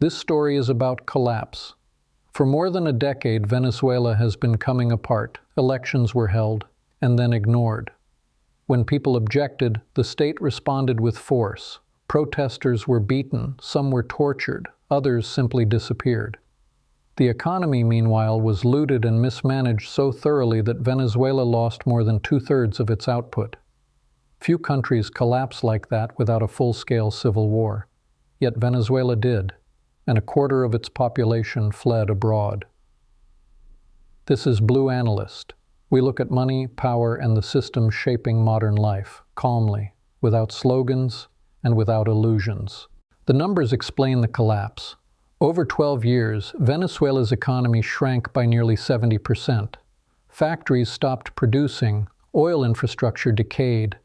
This story is about collapse. For more than a decade, Venezuela has been coming apart. Elections were held, and then ignored. When people objected, the state responded with force. Protesters were beaten, some were tortured, others simply disappeared. The economy, meanwhile, was looted and mismanaged so thoroughly that Venezuela lost more than 2/3 of its output. Few countries collapse like that without a full-scale civil war. Yet Venezuela did, and 1/4 of its population fled abroad. This is Blue Analyst. We look at money, power, and the systems shaping modern life, calmly, without slogans and without illusions. The numbers explain the collapse. Over 12 years, Venezuela's economy shrank by nearly 70%. Factories stopped producing, oil infrastructure decayed,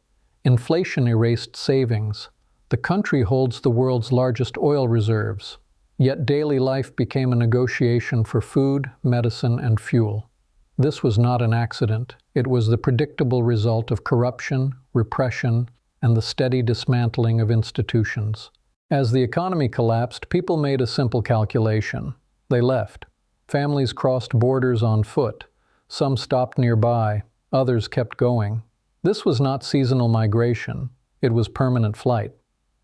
inflation erased savings. The country holds the world's largest oil reserves. Yet daily life became a negotiation for food, medicine, and fuel. This was not an accident. It was the predictable result of corruption, repression, and the steady dismantling of institutions. As the economy collapsed, people made a simple calculation. They left. Families crossed borders on foot. Some stopped nearby. Others kept going. This was not seasonal migration. It was permanent flight.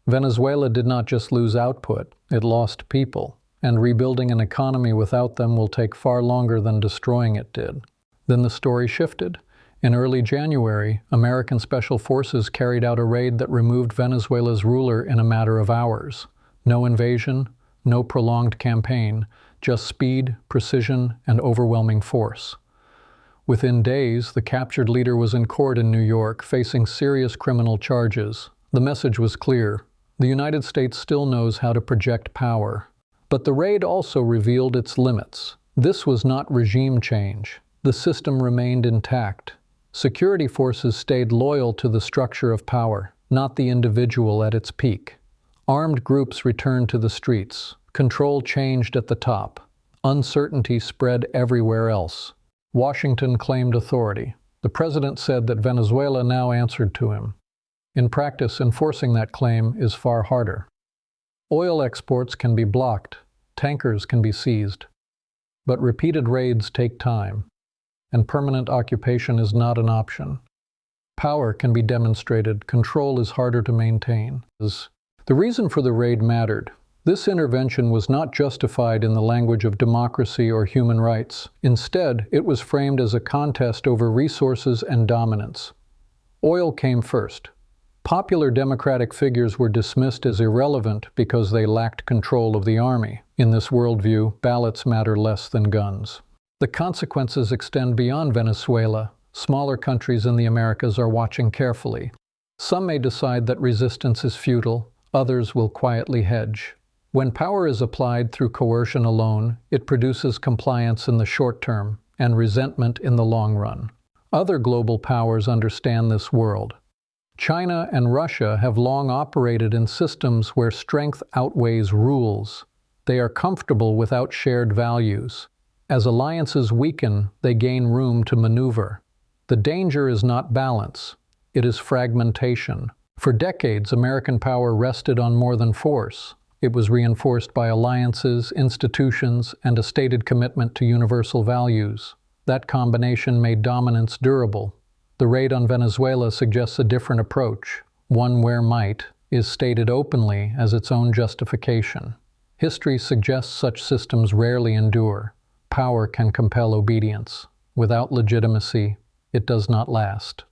Venezuela did not just lose output, it lost people, and rebuilding an economy without them will take far longer than destroying it did. Then the story shifted. In early January, American Special Forces carried out a raid that removed Venezuela's ruler in a matter of hours. No invasion, no prolonged campaign, just speed, precision, and overwhelming force. Within days, the captured leader was in court in New York, facing serious criminal charges. The message was clear. The United States still knows how to project power. But the raid also revealed its limits. This was not regime change. The system remained intact. Security forces stayed loyal to the structure of power, not the individual at its peak. Armed groups returned to the streets. Control changed at the top. Uncertainty spread everywhere else. Washington claimed authority. The president said that Venezuela now answered to him. In practice, enforcing that claim is far harder. Oil exports can be blocked, tankers can be seized, but repeated raids take time, and permanent occupation is not an option. Power can be demonstrated, control is harder to maintain. The reason for the raid mattered. This intervention was not justified in the language of democracy or human rights. Instead, it was framed as a contest over resources and dominance. Oil came first. Popular democratic figures were dismissed as irrelevant because they lacked control of the army. In this worldview, ballots matter less than guns. The consequences extend beyond Venezuela. Smaller countries in the Americas are watching carefully. Some may decide that resistance is futile, others will quietly hedge. When power is applied through coercion alone, it produces compliance in the short term and resentment in the long run. Other global powers understand this world. China and Russia have long operated in systems where strength outweighs rules. They are comfortable without shared values. As alliances weaken, they gain room to maneuver. The danger is not balance, it is fragmentation. For decades, American power rested on more than force. It was reinforced by alliances, institutions, and a stated commitment to universal values. That combination made dominance durable. The raid on Venezuela suggests a different approach, one where might is stated openly as its own justification. History suggests such systems rarely endure. Power can compel obedience. Without legitimacy, it does not last.